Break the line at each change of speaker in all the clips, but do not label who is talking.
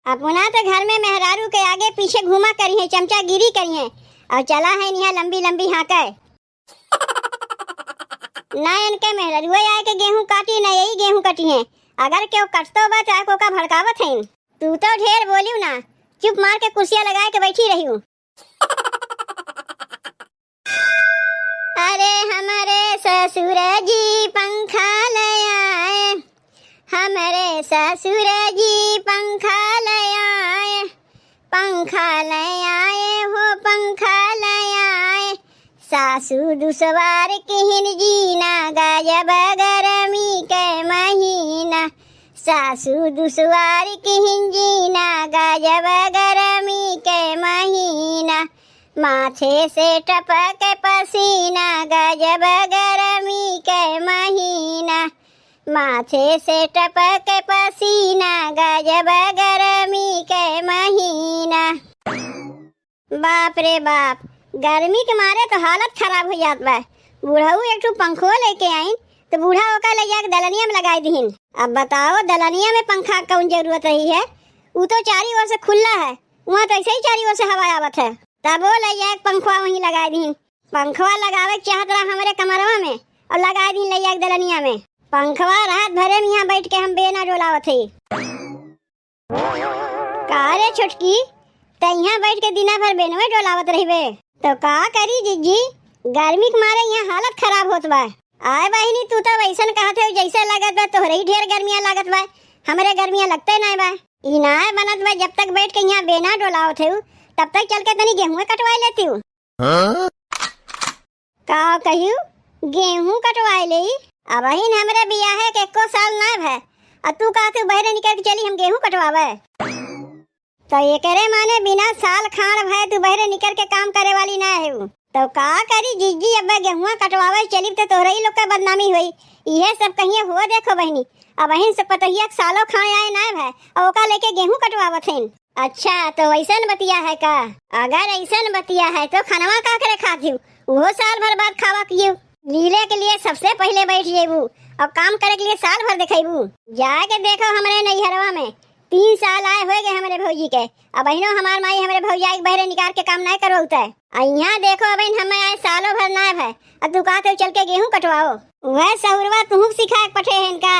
अपना तो घर में मेहरारू के आगे पीछे घुमा करी है, चमचागिरी करी है और चला है यहाँ लंबी लंबी हाँके। ना इनके मेहरारू आए के गेहूं काटी ना यही गेहूं कटी है। अगर क्यों कटतो बा चाको का भड़कावत है। तू तो ढेर बोलियो ना, चुप मार के कुर्सियां लगाए के बैठी रही हूँ। अरे हमारे ससुर जी पंखा ले आए, हमारे ससुर जी पंखा ले आए, पंखा ले आए हो पंखा ले आए। सासू दुसवार किहिन जीना गायब गरमी के महीना, सासू दुसवार किहिन जीना गायब गरमी के महीना। माथे से टपक पसीना गजब गरमी के महीना, माथे से टपक पसीना गजब गरमी के महीना। बाप रे बाप, गर्मी के मारे तो हालत खराब हो जात बा। बूढ़ऊ एक ठो पंखो लेके आइन तो बूढ़ा ओका ले जाके दलनिया में लगाई दीहिन। अब बताओ दलनिया में पंखा कौन जरूरत रही है? वो तो चारी ओर से खुला है, वहाँ तो ऐसे ही चारी ओर से हवा आवत है। तब वो ले जाके पंखवा वहीं लगा दी। पंखवा लगावे चाहत रहा हमारे कमरवा में और लगा दी ले जाके दलनिया में। पंखवा रात भरे में यहाँ बैठ के हम बेना डोलावत है। का रे छोटकी, त यहाँ बैठ के दिना भर बेनवे डोलावत रहिबे तो का करी जीजी? गर्मी के मारे यहाँ हालत खराब होत बा। आए बहिनी, तू तो वैसन कहत है जैसे लागत बा तोहरे ही ढेर गर्मियाँ लागत बा, हमरे गर्मियाँ लगते नहीं बा। ई नाय बनत बा जब तक बैठ के यहाँ बेना डोलावत है तब तक चल के तनी गेहूं कटवा लेती हूँ। का कहियो गेहूं कटवा ले? अब ही हमरे बियाह है के एको साल ना है और तू कहते बहरे निकल के चली हम गेहूं कटवावे। तो ये करे माने बिना साल खान भय तू बहरे निकल के काम करे वाली ना है। तो का करी जीजी, अब गेहूं कटवावे चली तो तोहरे ही लोग का बदनामी हुई। ये सब कहिए हो देखो बहनी, अब बहन से पतहिया सालों खाए आए ना है और ओका लेके गेहूं कटवावत है। अच्छा तो वैसन बतिया है का? अगर ऐसन बतिया है तो खानवा का करे खाती वो साल भर बाद खावा कियो। लीले के लिए सबसे पहले बैठ जेबू और काम करे के लिए साल भर दिखेबू। जाके देखो हमारे नैहरवा में 3 साल आए हुए गए हमारे भौजी के। अब बहनों हमार माई हमारे भौजा के बहरे निकाल के काम नहीं करवाता है। यहाँ देखो अब हमें आए सालों भर ना है और तू कहते चल के गेहूं कटवाओ। वह सहुरवा तू सिखा पठे है इनका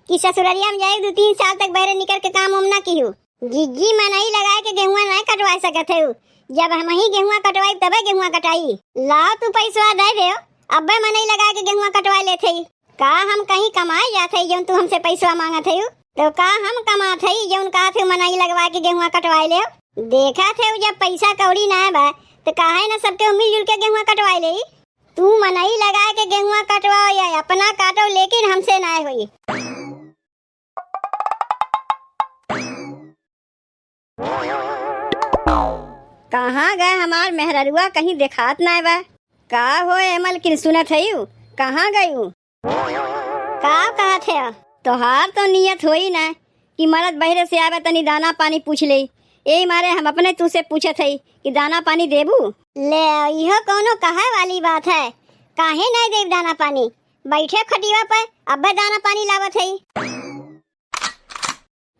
कि ससुररिया में जाए 2-3 साल तक बहरे निकल के काम उम ना की हो। जीजी मनई लगा के गेहुआ नहीं कटवा सकत है। जब हम ही गेहुआ कटवाई तबे गेहुआ कटाई। लाओ तू पैसा दे दे, अब्बे मनई लगा के गेहुआ कटवा लेते का हम कहीं कमाए जाते जौन तू हमसे पैसा मांगत है? तो का हम कमात है जौन का थे मनई लगवा के गेहुआ कटवा ले? देखा थे जब पैसा कौड़ी ना बा तो काहे ना सबके मिलजुल के गेहुआ कटवा ले। तू मनई लगा के गेहुआ कटवाओ या अपना काटो, लेकिन हमसे ना होई। कहाँ गए हमार मेहररुआ? कहीं देखात ना बा। का हो एमल किन सुनत है? कहाँ गई? का कहत है? तोहार तो नियत होई ना कि मर्द बहरे से आवे तनी दाना पानी पूछ ले। यही मारे हम अपने तू से पूछत है कि दाना पानी देबू। ले यह कोनो कहे वाली बात है? काहे नहीं देव दाना पानी? बैठे खटिया पर अब्बे दाना पानी लावत है।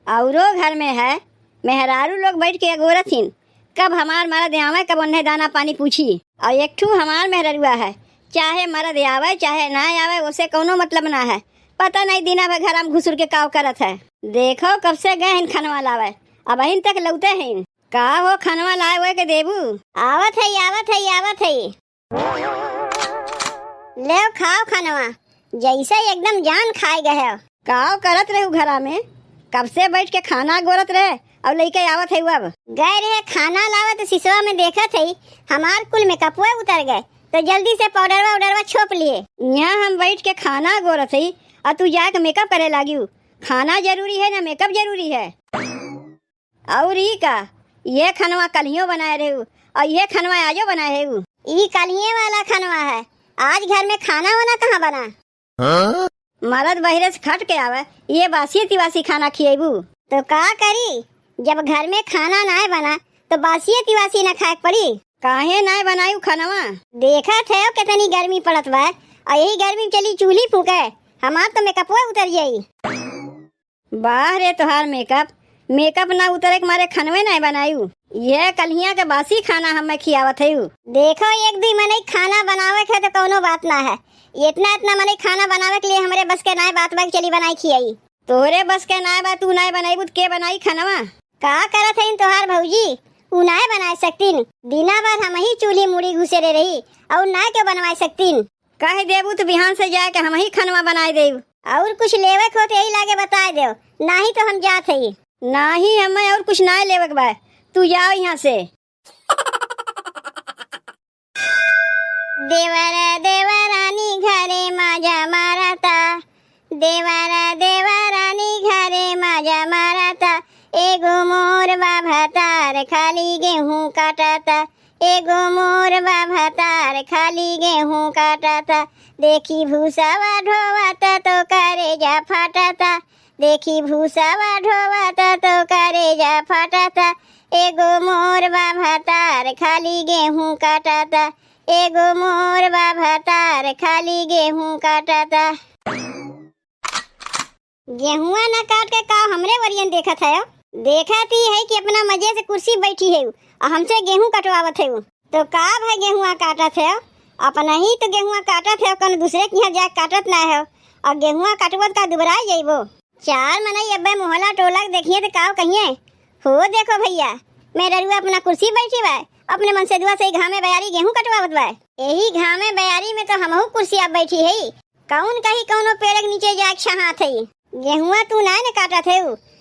औरो घर में है मेहरारू लोग बैठ के अगोरत हिन कब हमार मर्द आवे कब उन्हें दाना पानी पूछी। और एक ठू हमार मेहररुआ है, चाहे मर्द आवे चाहे ना आवे उसे कोनो मतलब ना है। पता नहीं दिना भर घर में घुसुर के काव करत है। देखो कब से गए हिन खनवा लावे, अब अहिन तक लौटे हिन। का हो खनवा लाए हुए के देबू? आवत है आवत है आवत है। ले खाओ खनवा, जैसे एकदम जान खाए गए। काव करत रहे घरा में, कब से बैठ के खाना गोरत रहे और लेके आवत है। अब गए रहे खाना लावत सिसवा में देखत है हमार कुल में कपुए उतर गए तो जल्दी से पाउडरवा छोप लिए। यहाँ हम बैठ के खाना गोरत है और तू जाके मेकअप करे लागी। खाना जरूरी है ना मेकअप जरूरी है? और ई का ये खनवा कलियों बनाए रहे और ये खनवा आजो बनाए है। ई कलिये वाला खनवा है, आज घर में खाना वाना कहाँ बना? मर्द बहरे से खट के आवे ये बासी तिवासी खाना खिएबू तो का करी? जब घर में खाना ना बना तो बासी तिवासी ना खाए पड़ी। काहे ना बनायू खनवा? देखा थे कितनी गर्मी पड़त बा और यही गर्मी में चली चूल्ही फूके, हमार तो मेकअप उतर जाई। बाह रे तोहार मेकअप मेकअप ना उतरे के मारे खनवे नहीं बनायू। यह कलिया के बासी खाना हमें खियावत है। देखो एक दी मने खाना बनावे के तो कोनो बात ना है, इतना इतना मने खाना बनावे के लिए हमारे बस के नाय बात बात चली बनाई खियाई। तोहरे बस के नाय बात तू नाय बनाई बुत के बनाई खानवा का करत है तोहार भौजी? उ नाय बनाए सकतीन, दिना भर हम ही चूल्ही मुड़ी घुसे रही और नाय के बनवाए सकतीन। कह देबू तो बिहान से जाए के हम ही खानवा बनाए देव और कुछ लेवे को तो यही लागे बताए देव, नहीं तो हम जात है। नहीं हमें और कुछ ना लेवे के बा, तू जाओ यहाँ से। देवर देवरानी घरे माजा मारता, देवर देवरानी घरे माजा मारता, एगो मोर भातार खाली गेहूं काटता, एगो मोर भातार खाली गेहूं काटता, देखी भूसावा ढोवता तो करेजा फाटता, देखी भूसावा ढोवता तो करेजा फाटता, एगो मोर भातार खाली गेहूं काटता, एगो मोर भातार खाली गेहूं काटता। गेहुआ न काट के का हमरे वरियन देखत है? देखती है कि अपना मजे से कुर्सी बैठी है और हमसे गेहूं कटवावत है। तो का भाई गेहुआ काटत है? अपना ही तो गेहुआ काटत है, कौन दूसरे के यहाँ जाके काटत ना है। और गेहुआ कटवत का दुबराई जाइबो। चार मनई अब्बे मोहल्ला टोला देखिए तो का कहिए हो देखो भैया मेरे रुआ अपना कुर्सी बैठी बा, अपने मन से दुआ से घामे बयारी गेहूं कटवावत बा। यही घामे बयारी में तो हमहू कुर्सी अब बैठी है, कौन कहीं कौनो पेड़ के नीचे जाके छहात है। गेहुआ तू ना न काटत है,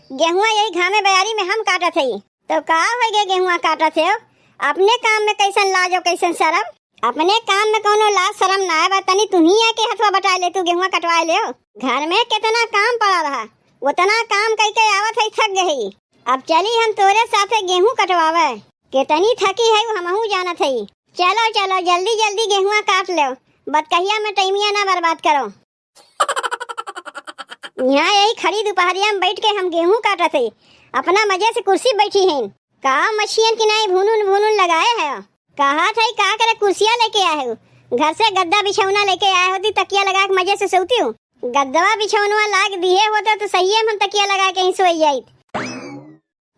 गेहुआ यही घामे बयारी में हम काटत है। तो का हो गए गेहुआ काटत है? अपने काम में कैसन लाज और कैसन शर्म? अपने काम में कोनो लाज शर्म ना है, तनी तू ही आके हथवा बटा ले, तू गेहुआ कटवा ले। घर में कितना काम पड़ा रहा, उतना काम कई के आवत है, थक गई। अब चली हम तोरे साथे गेहूं कटवावे, कितनी थकी है हमहू जानत है। चलो चलो जल्दी जल्दी गेहुआ काट लो, बतकहिया में टाइमिया ना बर्बाद करो। यहाँ यही खड़ी दोपहरिया में बैठ के हम गेहूं काटत है, अपना मजे से कुर्सी बैठी हैं। का मछियन की नहीं भूनुन भूनुन लगाए है, कहा था का करे कुर्सियाँ लेके आए हो, घर से गद्दा बिछौना लेके आए होती, तकिया लगा के मजे से सोती हूँ। गद्दा बिछौना लाग दिए होते तो सही है, हम तकिया लगा के ही सोई जाई।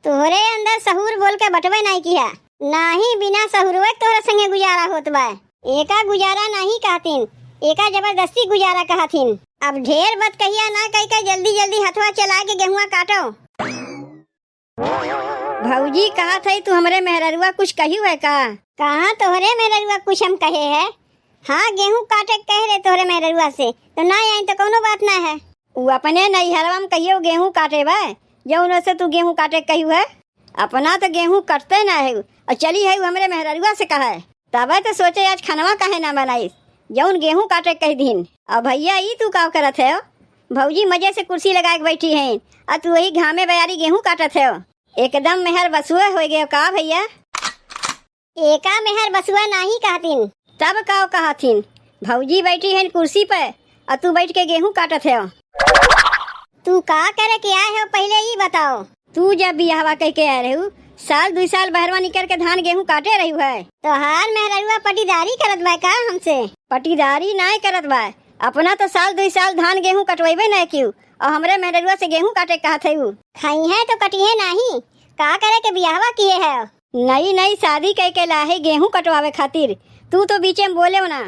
तोहरे अंदर सहूर बोल के बटवे नहीं किया, ना ही बिना सहूरवे तोहरे संगे गुजारा होत बा। एका गुजारा नहीं कहतीन, एका जबरदस्ती गुजारा कहतीन। अब ढेर बात कहिया ना कह के जल्दी जल्दी हथवा चला के गेहुआ काटो। भौजी कहा थे तू हमरे मेहररुआ कुछ कही है का? कहाँ तोहरे मेहररुआ कुछ हम कहे है? हाँ गेहूं काटे कह रहे तोहरे मेहररुआ से, तो ना आई तो कोनो बात ना है। वो अपने नैहरवा में कहियो गेहूं काटे बा, जौन से तू गेहूं काटे कहू है। अपना तो गेहूं कटते ना है और चली है हमरे मेहररुआ से कहा है, तब तो सोचे आज खानवा काहे ना बनाई, जौन गेहूं काटे कह दिन। अब भैया ई तू का करत है? भौजी मजे से कुर्सी लगा के बैठी है और तू वही घामे बयारी गेहूं काटत है। एकदम मेहर बसुआ हो गया का भैया? एका मेहर बसुआ नहीं कहतीन, तब का कहतीन? भौजी बैठी है कुर्सी पे और तू बैठ के गेहूं काटत है। तू का करे के आए हो पहले ही बताओ। तू जब बियाहवा कह के आए रहू, साल 2 साल बहरवा निकल के धान गेहूं काटे रही है, तो हार मेहररुआ पटीदारी करत बा का हमसे? पटीदारी नहीं करत बा, अपना तो साल 2 साल धान गेहूं कटवेबे नहीं क्यों, और हमरे मेहररुआ से गेहूं काटे कहत है। खाई है तो कटिए नहीं, का करे के बियाहवा किए है? नई नई शादी कह के लाहे गेहूं कटवावे खातिर, तू तो बीचे में बोले ना।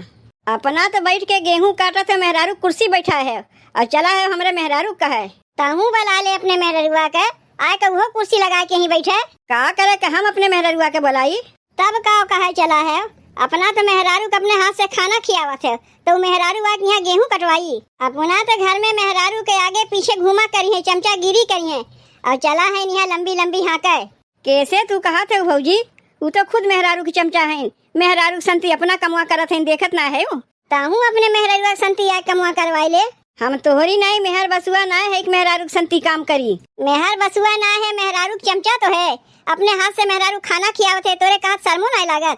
अपना तो बैठ के गेहूं काटत है, मेहरारू कुर्सी बैठा है और चला है हमरे मेहरारू का है। ताहू बुला ले अपने मेहररुआ के, आए के वो कुर्सी लगा के ही बैठे। का करे के हम अपने मेहररुआ के बुलाई, तब का कहे चला है? अपना तो मेहरारू के अपने हाथ से खाना खियावत है, तो मेहरारू आके यहाँ गेहूं कटवाई। अपना तो घर में मेहरारू के आगे पीछे घुमा करी है, चमचा गिरी करी है और चला है यहाँ लंबी लंबी हाँके। कैसे तू कहा थे भौजी? वो तो खुद मेहरारू की चमचा है, मेहरारू संती अपना कमुआ करत है, देखत ना है। ताहू अपने मेहरारू संती आए कमुआ करवाई ले। हम तोहरी नहीं मेहर बसुआ ना है, एक मेहरारू संती काम करी। मेहर बसुआ ना है, मेहरारू चमचा तो है, अपने हाथ से मेहरारू खाना खियावत है, तोरे कहा शर्मो नहीं लागत?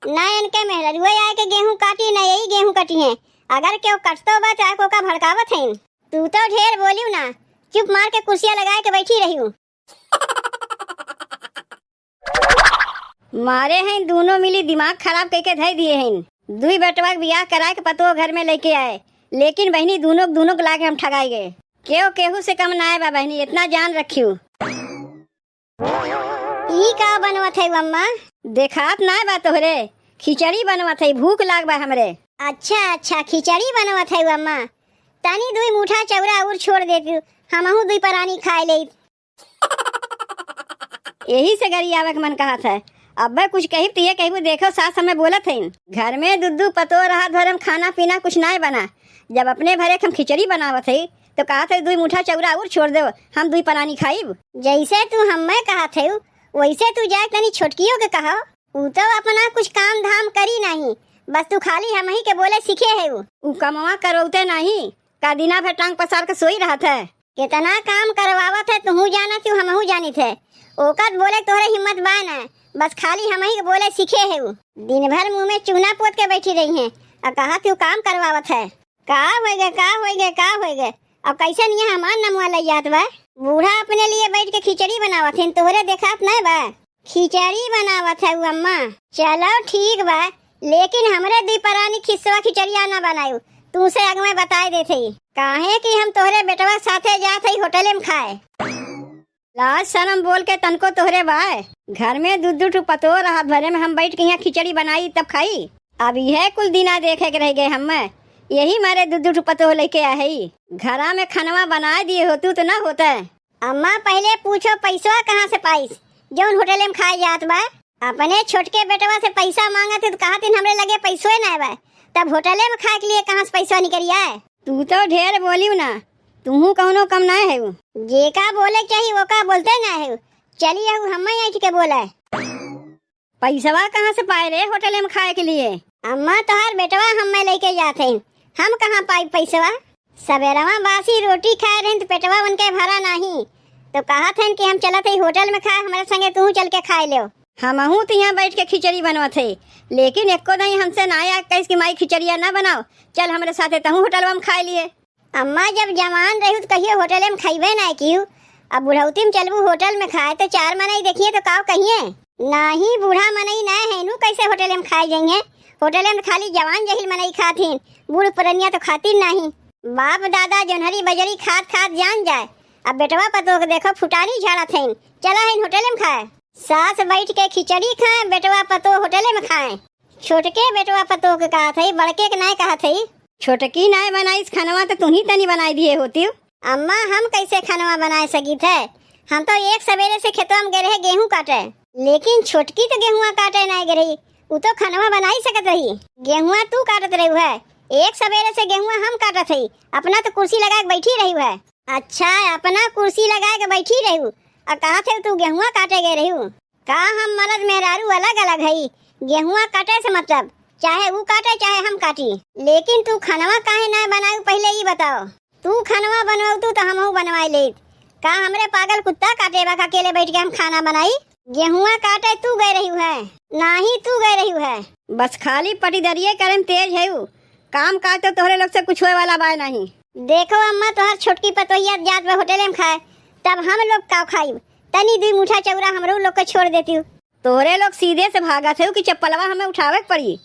ना इनके मेहररुआ आए के गेहूं काटी, ना यही गेहूं कटी है। अगर क्यों कटतो बा चाहे को का भड़कावत है। तू तो ढेर बोलियो ना, चुप मार के कुर्सियां लगाए के बैठी रही हूँ। मारे हैं दोनों मिली दिमाग खराब करके धै दिए हैं। 2 बेटवा के बियाह करा के पतो घर में लेके आए, लेकिन बहनी दोनों को लाके हम ठगाई गए। क्यों केहू से कम ना है बा बहनी, इतना जान रखियो। ई का बनवत है अम्मा? देखात ना बा तोहरे, खिचड़ी बनवत है, भूख लाग बा हमरे। अच्छा खिचड़ी बनवत है अम्मा, तनी दुई मुठा चौरा और छोड़ देती, हमहू दुई परानी खाए ले। यही से गरी आवक मन कहा था। अब कुछ कही पिए कहबू, देखो सास हमें बोलत है घर में दुद्दू पतो रहा धरम खाना पीना कुछ ना बना। जब अपने भरे हम खिचड़ी बनावत है तो कहा था दुई मुठा चौरा और छोड़ दो, हम दुई परानी खाइब। जैसे तू हमें कहा थे वैसे तू जाए तनी छोटकियों के कहा, ऊ तो अपना कुछ काम धाम करी नहीं, बस तू खाली हम ही के बोले सीखे है। ऊ कमवा करौते नहीं का दिना भर टांग पसार के सोई रहा था। कितना काम करवावत है तू जाना तू हमहू जानी थे, ओकत बोले तोहरे हिम्मत बा ना, बस खाली हम ही के बोले सीखे है। दिन भर मुँह में चूना पोत के बैठी रही है और कहा तू काम करवावत है। का हो गए अब कैसे नहीं हमार नमुआ लग जात बा। बूढ़ा अपने लिए बैठ के खिचड़ी बनावत है, तोहरे देखात नहीं बा खिचड़ी बनावत है अम्मा। चलो ठीक बा, लेकिन हमरे दी परानी खिस्सा खिचड़िया ना बनायू, तू से आगे में बताए देते काहे कि हम तोहरे बेटवा साथे जात है होटले में खाए। लाज शर्म बोल के तनको तोहरे बाय, घर में दूध पतो रहा भरे में हम बैठ के यहाँ खिचड़ी बनाई तब खाई। अब यह कुल दिना देखे के रह गए हम, यही मारे दूध पतो लेके आए। घरा में खानवा बना दिए होतू तो ना होता। अम्मा पहले पूछो पैसा कहाँ से पाइस जौन होटल में खाए जात बा। अपने छोटके बेटवा से पैसा मांगा थे तो कहा तीन हमरे लगे पैसों ना बा, तब होटले में खाए के लिए कहाँ से पैसा निकल आए। तू तो ढेर बोलियो ना, तू कौनो कम ना है, जे का बोले चाहिए वो का बोलते ना है। चलिए हम के बोला पैसवा कहाँ से पाए रे होटल में खाए के लिए। अम्मा तोहार बेटवा हमें लेके जाते हैं, हम कहाँ पाई पैसवा। सवेरवा बासी रोटी खाए रहे तो पेटवा उनके भरा नहीं, तो कहा थे कि हम चलत है होटल में खाए, हमारे संगे तू चल के खाए लो। हमहू तो यहाँ बैठ के खिचड़ी बनवत है, लेकिन एको नहीं हमसे ना आया कैस की माई खिचड़िया ना बनाओ, चल हमारे साथे तहू होटल में खाए लिए। अम्मा जब जवान रही तो कहिए होटल में खाइबे ना क्यों, अब बुढ़ौती में चलबू होटल में खाए तो चार मनई देखिए तो काव कहिए नहीं, बूढ़ा मनई ना है नू कैसे होटल में खाए जाएंगे। होटल में खाली जवान जहिल मनई खातीन, बूढ़ पुरनिया तो खाती नहीं। बाप दादा जोनहरी बजरी खात खात जान जाए, अब बेटवा पतो के देखो फुटानी झाड़ा थे, चला है होटल में खाए। सास बैठ के खिचड़ी खाए, बेटवा पतो होटल में खाए। छोटके बेटवा पतो के कहा थे, बड़के के नहीं कहा थे। छोटकी नहीं बनाई खानवा तो तुम्ही तनी बनाई दिए होती। अम्मा हम कैसे खानवा बनाए सकी थे, हम तो एक सवेरे से खेतवा में गए रहे गेहूँ काटे, लेकिन छोटकी तो गेहूँ काटे नहीं गई रही, वो तो खानवा बना ही सकत रही। गेहूँ तू काटत रही है, एक सवेरे से गेहूँ हम काटत रही, अपना तो कुर्सी लगा के बैठी रही है। अच्छा अपना कुर्सी लगा के बैठी रही और कहा थे तू गेहूँ काटे गए रही। का हम मर्द मेहरारू अलग अलग है, गेहूँ काटे से मतलब चाहे वो काटे चाहे हम काटी, लेकिन तू खानवा काहे ना बनाऊ पहले ही बताओ। तू खानवा बनवाऊ तू तो हमहू बनवाई ले, का हमरे पागल कुत्ता काटे बा अकेले बैठ के हम खाना बनाई। गेहूँ काटे तू गए रही है, ना ही तू गए रही है, बस खाली पटीदरिये करे में तेज है, काम काज तो तोहरे लोग से कुछ होए वाला बा नहीं। देखो अम्मा तोहर छोटकी पतोहिया जात में होटल में खाए, तब हम लोग का खाई, तनी दुई मुठा चौरा हमरो लोग को छोड़ देती। तोहरे लोग सीधे से भागा थे कि चप्पलवा हमें उठावे पड़ी।